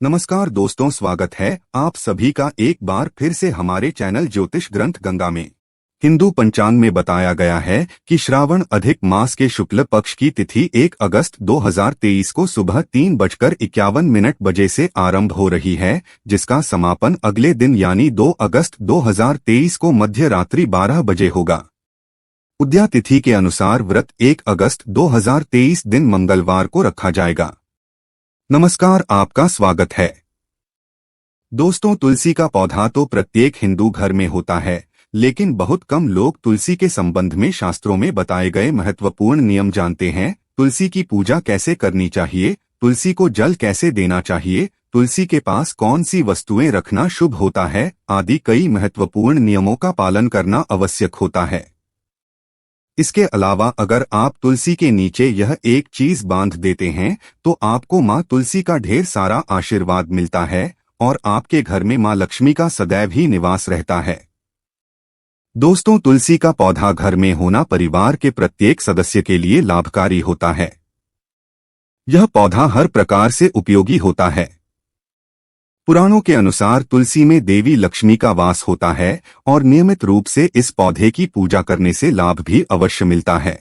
नमस्कार दोस्तों, स्वागत है आप सभी का एक बार फिर से हमारे चैनल ज्योतिष ग्रंथ गंगा में। हिंदू पंचांग में बताया गया है कि श्रावण अधिक मास के शुक्ल पक्ष की तिथि 1 अगस्त 2023 को सुबह 3:51 बजे से आरंभ हो रही है, जिसका समापन अगले दिन यानी 2 अगस्त 2023 को मध्य रात्रि 12 बजे होगा। उद्या तिथि के अनुसार व्रत 1 अगस्त 2023 दिन मंगलवार को रखा जाएगा। नमस्कार, आपका स्वागत है। दोस्तों, तुलसी का पौधा तो प्रत्येक हिंदू घर में होता है, लेकिन बहुत कम लोग तुलसी के संबंध में शास्त्रों में बताए गए महत्वपूर्ण नियम जानते हैं। तुलसी की पूजा कैसे करनी चाहिए, तुलसी को जल कैसे देना चाहिए, तुलसी के पास कौन सी वस्तुएं रखना शुभ होता है आदि कई महत्वपूर्ण नियमों का पालन करना आवश्यक होता है। इसके अलावा अगर आप तुलसी के नीचे यह एक चीज बांध देते हैं तो आपको माँ तुलसी का ढेर सारा आशीर्वाद मिलता है और आपके घर में माँ लक्ष्मी का सदैव ही निवास रहता है। दोस्तों, तुलसी का पौधा घर में होना परिवार के प्रत्येक सदस्य के लिए लाभकारी होता है। यह पौधा हर प्रकार से उपयोगी होता है। पुराणों के अनुसार तुलसी में देवी लक्ष्मी का वास होता है और नियमित रूप से इस पौधे की पूजा करने से लाभ भी अवश्य मिलता है।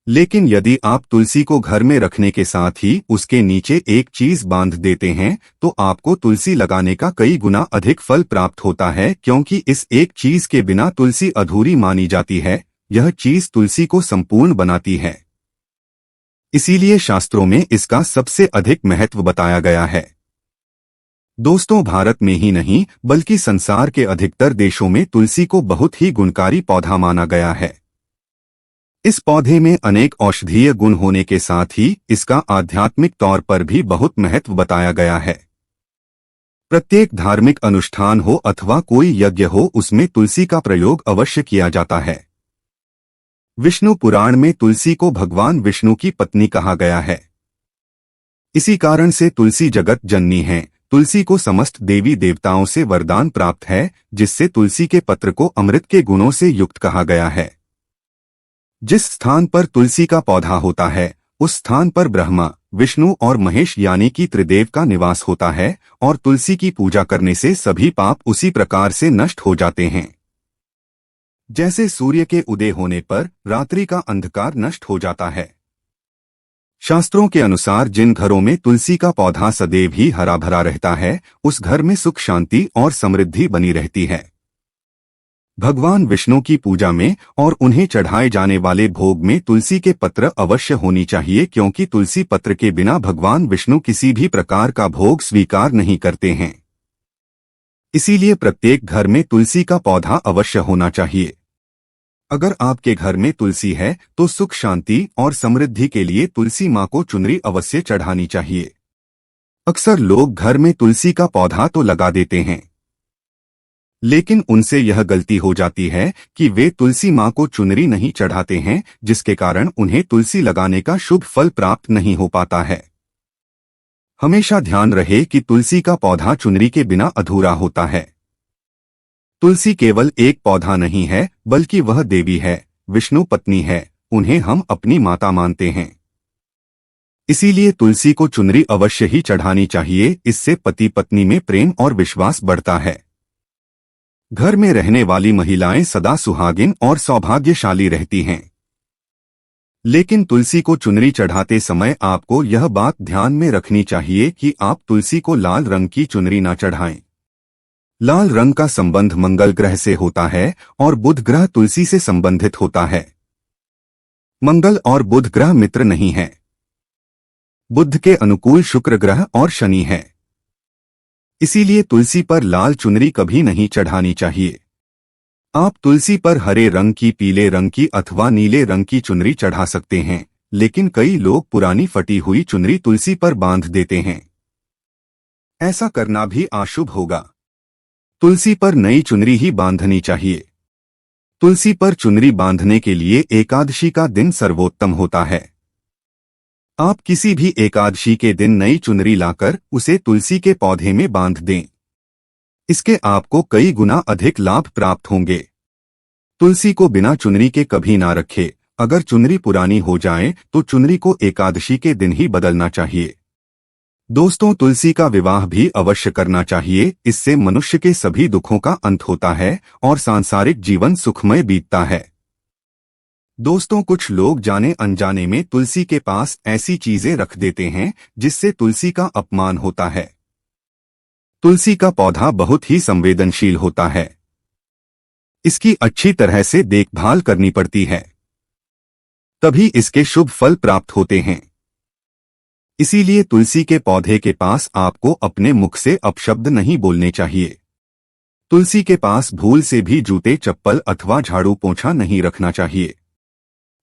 लेकिन यदि आप तुलसी को घर में रखने के साथ ही उसके नीचे एक चीज बांध देते हैं तो आपको तुलसी लगाने का कई गुना अधिक फल प्राप्त होता है, क्योंकि इस एक चीज के बिना तुलसी अधूरी मानी जाती है। यह चीज तुलसी को संपूर्ण बनाती है। इसीलिए शास्त्रों में इसका सबसे अधिक महत्व बताया गया है। दोस्तों, भारत में ही नहीं बल्कि संसार के अधिकतर देशों में तुलसी को बहुत ही गुणकारी पौधा माना गया है। इस पौधे में अनेक औषधीय गुण होने के साथ ही इसका आध्यात्मिक तौर पर भी बहुत महत्व बताया गया है। प्रत्येक धार्मिक अनुष्ठान हो अथवा कोई यज्ञ हो, उसमें तुलसी का प्रयोग अवश्य किया जाता है। विष्णु पुराण में तुलसी को भगवान विष्णु की पत्नी कहा गया है। इसी कारण से तुलसी जगत जननी है। तुलसी को समस्त देवी देवताओं से वरदान प्राप्त है, जिससे तुलसी के पत्र को अमृत के गुणों से युक्त कहा गया है। जिस स्थान पर तुलसी का पौधा होता है उस स्थान पर ब्रह्मा, विष्णु और महेश यानी कि त्रिदेव का निवास होता है और तुलसी की पूजा करने से सभी पाप उसी प्रकार से नष्ट हो जाते हैं। जैसे सूर्य के उदय होने पर रात्रि का अंधकार नष्ट हो जाता है। शास्त्रों के अनुसार जिन घरों में तुलसी का पौधा सदैव ही हरा भरा रहता है, उस घर में सुख, शांति और समृद्धि बनी रहती है। भगवान विष्णु की पूजा में और उन्हें चढ़ाए जाने वाले भोग में तुलसी के पत्र अवश्य होनी चाहिए, क्योंकि तुलसी पत्र के बिना भगवान विष्णु किसी भी प्रकार का भोग स्वीकार नहीं करते हैं। इसीलिए प्रत्येक घर में तुलसी का पौधा अवश्य होना चाहिए। अगर आपके घर में तुलसी है तो सुख, शांति और समृद्धि के लिए तुलसी माँ को चुनरी अवश्य चढ़ानी चाहिए। अक्सर लोग घर में तुलसी का पौधा तो लगा देते हैं, लेकिन उनसे यह गलती हो जाती है कि वे तुलसी माँ को चुनरी नहीं चढ़ाते हैं, जिसके कारण उन्हें तुलसी लगाने का शुभ फल प्राप्त नहीं हो पाता है। हमेशा ध्यान रहे कि तुलसी का पौधा चुनरी के बिना अधूरा होता है। तुलसी केवल एक पौधा नहीं है, बल्कि वह देवी है, विष्णु पत्नी है। उन्हें हम अपनी माता मानते हैं। इसीलिए तुलसी को चुनरी अवश्य ही चढ़ानी चाहिए। इससे पति पत्नी में प्रेम और विश्वास बढ़ता है। घर में रहने वाली महिलाएं सदा सुहागिन और सौभाग्यशाली रहती हैं। लेकिन तुलसी को चुनरी चढ़ाते समय आपको यह बात ध्यान में रखनी चाहिए कि आप तुलसी को लाल रंग की चुनरी न चढ़ाएं। लाल रंग का संबंध मंगल ग्रह से होता है और बुध ग्रह तुलसी से संबंधित होता है। मंगल और बुध ग्रह मित्र नहीं है। बुध के अनुकूल शुक्र ग्रह और शनि है। इसीलिए तुलसी पर लाल चुनरी कभी नहीं चढ़ानी चाहिए। आप तुलसी पर हरे रंग की, पीले रंग की अथवा नीले रंग की चुनरी चढ़ा सकते हैं, लेकिन कई लोग पुरानी फटी हुई चुनरी तुलसी पर बांध देते हैं। ऐसा करना भी अशुभ होगा। तुलसी पर नई चुनरी ही बांधनी चाहिए। तुलसी पर चुनरी बांधने के लिए एकादशी का दिन सर्वोत्तम होता है। आप किसी भी एकादशी के दिन नई चुनरी लाकर उसे तुलसी के पौधे में बांध दें। इसके आपको कई गुना अधिक लाभ प्राप्त होंगे। तुलसी को बिना चुनरी के कभी ना रखें। अगर चुनरी पुरानी हो जाए तो चुनरी को एकादशी के दिन ही बदलना चाहिए। दोस्तों, तुलसी का विवाह भी अवश्य करना चाहिए। इससे मनुष्य के सभी दुखों का अंत होता है और सांसारिक जीवन सुखमय बीतता है। दोस्तों, कुछ लोग जाने अनजाने में तुलसी के पास ऐसी चीजें रख देते हैं जिससे तुलसी का अपमान होता है। तुलसी का पौधा बहुत ही संवेदनशील होता है। इसकी अच्छी तरह से देखभाल करनी पड़ती है, तभी इसके शुभ फल प्राप्त होते हैं। इसीलिए तुलसी के पौधे के पास आपको अपने मुख से अपशब्द नहीं बोलने चाहिए। तुलसी के पास भूल से भी जूते, चप्पल अथवा झाड़ू पोंछा नहीं रखना चाहिए।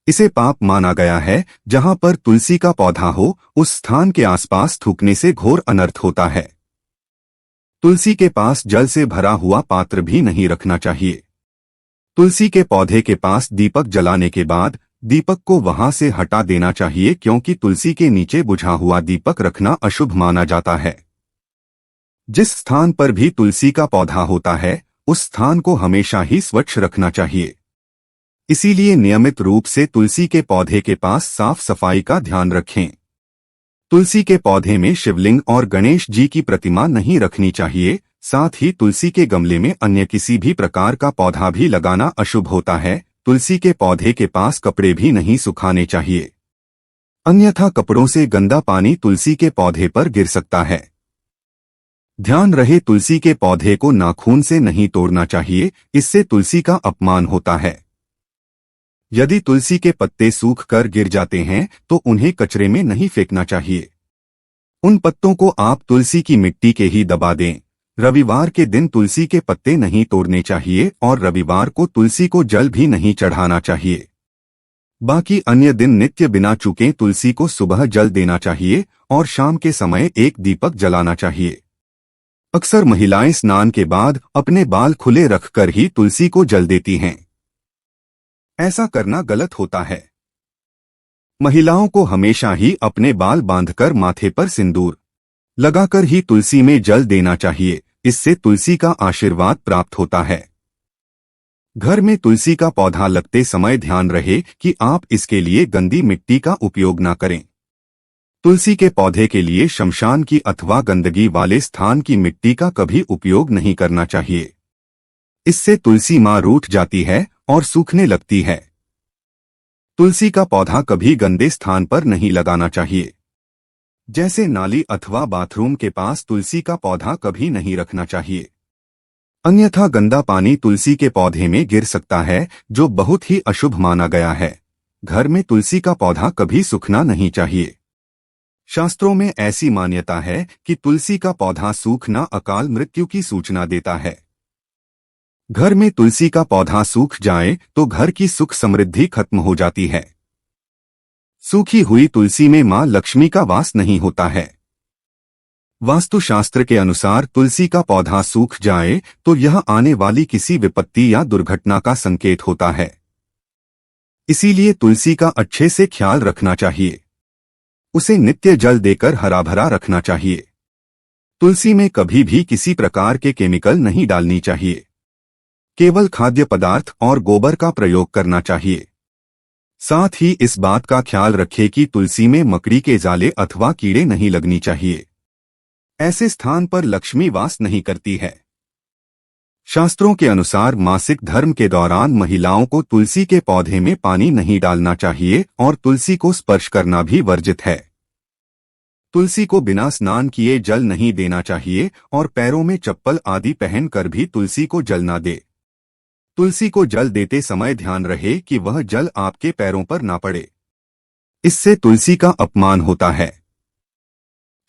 इसे पाप माना गया है। जहां पर तुलसी का पौधा हो, उस स्थान के आसपास थूकने से घोर अनर्थ होता है। तुलसी के पास जल से भरा हुआ पात्र भी नहीं रखना चाहिए। तुलसी के पौधे के पास दीपक जलाने के बाद दीपक को वहां से हटा देना चाहिए, क्योंकि तुलसी के नीचे बुझा हुआ दीपक रखना अशुभ माना जाता है। जिस स्थान पर भी तुलसी का पौधा होता है, उस स्थान को हमेशा ही स्वच्छ रखना चाहिए। इसीलिए नियमित रूप से तुलसी के पौधे के पास साफ सफाई का ध्यान रखें। तुलसी के पौधे में शिवलिंग और गणेश जी की प्रतिमा नहीं रखनी चाहिए। साथ ही तुलसी के गमले में अन्य किसी भी प्रकार का पौधा भी लगाना अशुभ होता है। तुलसी के पौधे के पास कपड़े भी नहीं सुखाने चाहिए, अन्यथा कपड़ों से गंदा पानी तुलसी के पौधे पर गिर सकता है। ध्यान रहे, तुलसी के पौधे को नाखून से नहीं तोड़ना चाहिए, इससे तुलसी का अपमान होता है। यदि तुलसी के पत्ते सूख कर गिर जाते हैं तो उन्हें कचरे में नहीं फेंकना चाहिए। उन पत्तों को आप तुलसी की मिट्टी के ही दबा दें। रविवार के दिन तुलसी के पत्ते नहीं तोड़ने चाहिए और रविवार को तुलसी को जल भी नहीं चढ़ाना चाहिए। बाकी अन्य दिन नित्य बिना चूके तुलसी को सुबह जल देना चाहिए और शाम के समय एक दीपक जलाना चाहिए। अक्सर महिलाएं स्नान के बाद अपने बाल खुले रखकर ही तुलसी को जल देती हैं। ऐसा करना गलत होता है। महिलाओं को हमेशा ही अपने बाल बांधकर माथे पर सिंदूर लगाकर ही तुलसी में जल देना चाहिए। इससे तुलसी का आशीर्वाद प्राप्त होता है। घर में तुलसी का पौधा लगते समय ध्यान रहे कि आप इसके लिए गंदी मिट्टी का उपयोग न करें। तुलसी के पौधे के लिए शमशान की अथवा गंदगी वाले स्थान की मिट्टी का कभी उपयोग नहीं करना चाहिए। इससे तुलसी मां रूठ जाती है और सूखने लगती है। तुलसी का पौधा कभी गंदे स्थान पर नहीं लगाना चाहिए। जैसे नाली अथवा बाथरूम के पास तुलसी का पौधा कभी नहीं रखना चाहिए, अन्यथा गंदा पानी तुलसी के पौधे में गिर सकता है, जो बहुत ही अशुभ माना गया है। घर में तुलसी का पौधा कभी सूखना नहीं चाहिए। शास्त्रों में ऐसी मान्यता है कि तुलसी का पौधा सूखना अकाल मृत्यु की सूचना देता है। घर में तुलसी का पौधा सूख जाए तो घर की सुख समृद्धि खत्म हो जाती है। सूखी हुई तुलसी में मां लक्ष्मी का वास नहीं होता है। वास्तुशास्त्र के अनुसार तुलसी का पौधा सूख जाए तो यह आने वाली किसी विपत्ति या दुर्घटना का संकेत होता है। इसीलिए तुलसी का अच्छे से ख्याल रखना चाहिए। उसे नित्य जल देकर हरा भरा रखना चाहिए। तुलसी में कभी भी किसी प्रकार के केमिकल नहीं डालनी चाहिए। केवल खाद्य पदार्थ और गोबर का प्रयोग करना चाहिए। साथ ही इस बात का ख्याल रखें कि तुलसी में मकड़ी के जाले अथवा कीड़े नहीं लगनी चाहिए। ऐसे स्थान पर लक्ष्मी वास नहीं करती है। शास्त्रों के अनुसार मासिक धर्म के दौरान महिलाओं को तुलसी के पौधे में पानी नहीं डालना चाहिए और तुलसी को स्पर्श करना भी वर्जित है। तुलसी को बिना स्नान किए जल नहीं देना चाहिए और पैरों में चप्पल आदि पहनकर भी तुलसी को जल न दे। तुलसी को जल देते समय ध्यान रहे कि वह जल आपके पैरों पर ना पड़े। इससे तुलसी का अपमान होता है।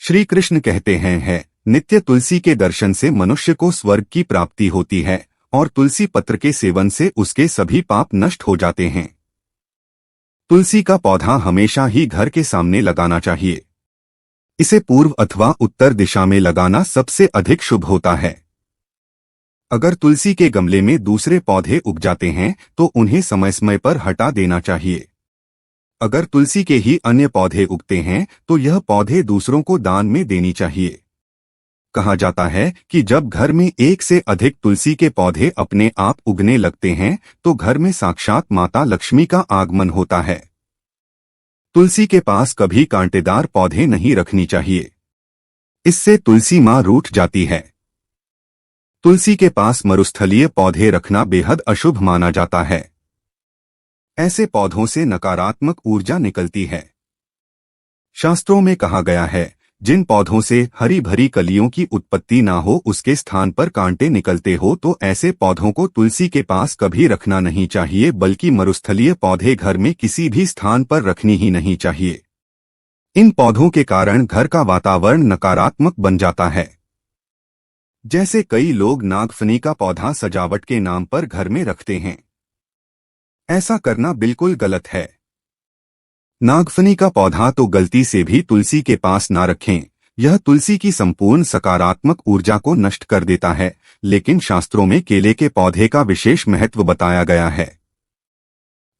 श्री कृष्ण कहते हैं, नित्य तुलसी के दर्शन से मनुष्य को स्वर्ग की प्राप्ति होती है और तुलसी पत्र के सेवन से उसके सभी पाप नष्ट हो जाते हैं। तुलसी का पौधा हमेशा ही घर के सामने लगाना चाहिए। इसे पूर्व अथवा उत्तर दिशा में लगाना सबसे अधिक शुभ होता है। अगर तुलसी के गमले में दूसरे पौधे उग जाते हैं तो उन्हें समय समय पर हटा देना चाहिए। अगर तुलसी के ही अन्य पौधे उगते हैं तो यह पौधे दूसरों को दान में देनी चाहिए। कहा जाता है कि जब घर में एक से अधिक तुलसी के पौधे अपने आप उगने लगते हैं तो घर में साक्षात माता लक्ष्मी का आगमन होता है। तुलसी के पास कभी कांटेदार पौधे नहीं रखनी चाहिए। इससे तुलसी माँ रूठ जाती है। तुलसी के पास मरुस्थलीय पौधे रखना बेहद अशुभ माना जाता है। ऐसे पौधों से नकारात्मक ऊर्जा निकलती है। शास्त्रों में कहा गया है, जिन पौधों से हरी भरी कलियों की उत्पत्ति ना हो, उसके स्थान पर कांटे निकलते हो, तो ऐसे पौधों को तुलसी के पास कभी रखना नहीं चाहिए, बल्कि मरुस्थलीय पौधे घर में किसी भी स्थान पर रखनी ही नहीं चाहिए। इन पौधों के कारण घर का वातावरण नकारात्मक बन जाता है। जैसे कई लोग नागफनी का पौधा सजावट के नाम पर घर में रखते हैं। ऐसा करना बिल्कुल गलत है। नागफनी का पौधा तो गलती से भी तुलसी के पास ना रखें। यह तुलसी की संपूर्ण सकारात्मक ऊर्जा को नष्ट कर देता है। लेकिन शास्त्रों में केले के पौधे का विशेष महत्व बताया गया है।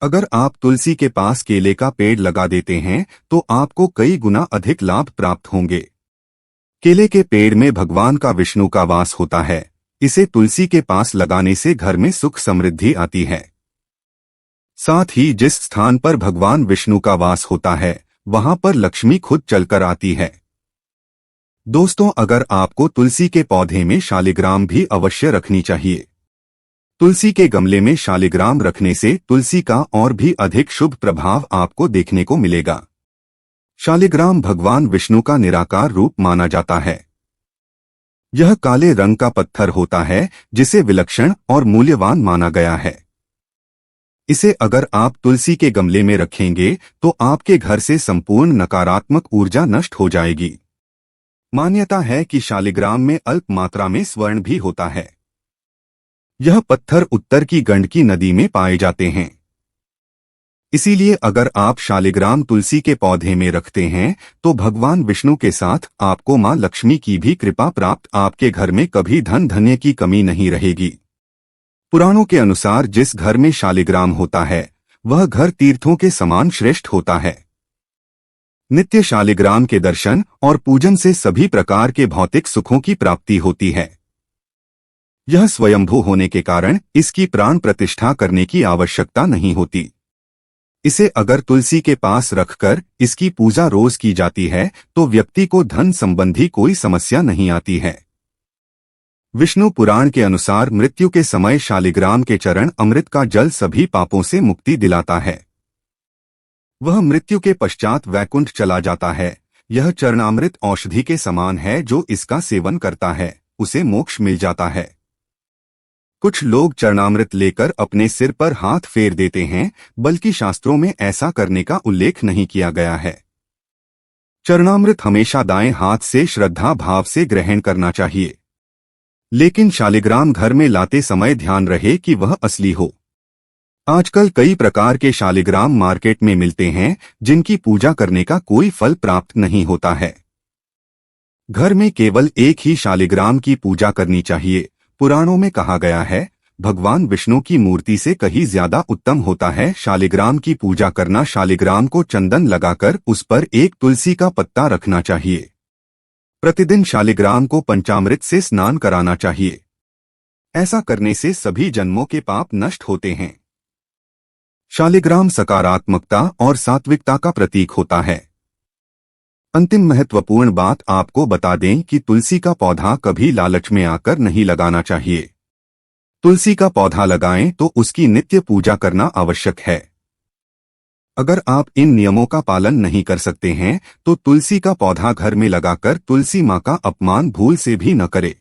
अगर आप तुलसी के पास केले का पेड़ लगा देते हैं तो आपको कई गुना अधिक लाभ प्राप्त होंगे। केले के पेड़ में भगवान का विष्णु का वास होता है। इसे तुलसी के पास लगाने से घर में सुख समृद्धि आती है। साथ ही जिस स्थान पर भगवान विष्णु का वास होता है, वहां पर लक्ष्मी खुद चलकर आती है। दोस्तों, अगर आपको तुलसी के पौधे में शालिग्राम भी अवश्य रखनी चाहिए। तुलसी के गमले में शालिग्राम रखने से तुलसी का और भी अधिक शुभ प्रभाव आपको देखने को मिलेगा। शालिग्राम भगवान विष्णु का निराकार रूप माना जाता है। यह काले रंग का पत्थर होता है, जिसे विलक्षण और मूल्यवान माना गया है। इसे अगर आप तुलसी के गमले में रखेंगे तो आपके घर से संपूर्ण नकारात्मक ऊर्जा नष्ट हो जाएगी। मान्यता है कि शालिग्राम में अल्प मात्रा में स्वर्ण भी होता है। यह पत्थर उत्तर की गंडकी नदी में पाए जाते हैं। इसीलिए अगर आप शालिग्राम तुलसी के पौधे में रखते हैं तो भगवान विष्णु के साथ आपको मां लक्ष्मी की भी कृपा प्राप्त, आपके घर में कभी धन धान्य की कमी नहीं रहेगी। पुराणों के अनुसार जिस घर में शालिग्राम होता है वह घर तीर्थों के समान श्रेष्ठ होता है। नित्य शालिग्राम के दर्शन और पूजन से सभी प्रकार के भौतिक सुखों की प्राप्ति होती है। यह स्वयंभू होने के कारण इसकी प्राण प्रतिष्ठा करने की आवश्यकता नहीं होती। इसे अगर तुलसी के पास रखकर इसकी पूजा रोज की जाती है तो व्यक्ति को धन संबंधी कोई समस्या नहीं आती है। विष्णु पुराण के अनुसार मृत्यु के समय शालिग्राम के चरण अमृत का जल सभी पापों से मुक्ति दिलाता है। वह मृत्यु के पश्चात वैकुंठ चला जाता है। यह चरणामृत औषधि के समान है, जो इसका सेवन करता है उसे मोक्ष मिल जाता है। कुछ लोग चरणामृत लेकर अपने सिर पर हाथ फेर देते हैं, बल्कि शास्त्रों में ऐसा करने का उल्लेख नहीं किया गया है। चरणामृत हमेशा दाएं हाथ से श्रद्धा भाव से ग्रहण करना चाहिए। लेकिन शालिग्राम घर में लाते समय ध्यान रहे कि वह असली हो। आजकल कई प्रकार के शालिग्राम मार्केट में मिलते हैं, जिनकी पूजा करने का कोई फल प्राप्त नहीं होता है। घर में केवल एक ही शालिग्राम की पूजा करनी चाहिए। पुराणों में कहा गया है, भगवान विष्णु की मूर्ति से कहीं ज्यादा उत्तम होता है शालिग्राम की पूजा करना। शालिग्राम को चंदन लगाकर उस पर एक तुलसी का पत्ता रखना चाहिए। प्रतिदिन शालिग्राम को पंचामृत से स्नान कराना चाहिए। ऐसा करने से सभी जन्मों के पाप नष्ट होते हैं। शालिग्राम सकारात्मकता और सात्विकता का प्रतीक होता है। अंतिम महत्वपूर्ण बात आपको बता दें कि तुलसी का पौधा कभी लालच में आकर नहीं लगाना चाहिए। तुलसी का पौधा लगाएं तो उसकी नित्य पूजा करना आवश्यक है। अगर आप इन नियमों का पालन नहीं कर सकते हैं तो तुलसी का पौधा घर में लगाकर तुलसी माँ का अपमान भूल से भी न करें।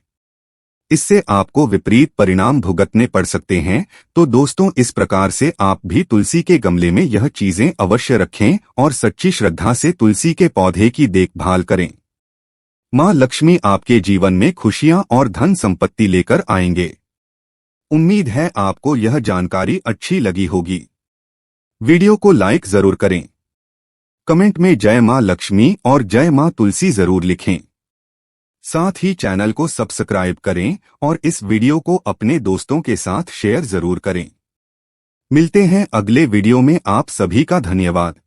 इससे आपको विपरीत परिणाम भुगतने पड़ सकते हैं। तो दोस्तों, इस प्रकार से आप भी तुलसी के गमले में यह चीजें अवश्य रखें और सच्ची श्रद्धा से तुलसी के पौधे की देखभाल करें। माँ लक्ष्मी आपके जीवन में खुशियां और धन संपत्ति लेकर आएंगे। उम्मीद है आपको यह जानकारी अच्छी लगी होगी। वीडियो को लाइक जरूर करें। कमेंट में जय मां लक्ष्मी और जय मां तुलसी जरूर लिखें। साथ ही चैनल को सब्सक्राइब करें और इस वीडियो को अपने दोस्तों के साथ शेयर जरूर करें। मिलते हैं अगले वीडियो में। आप सभी का धन्यवाद।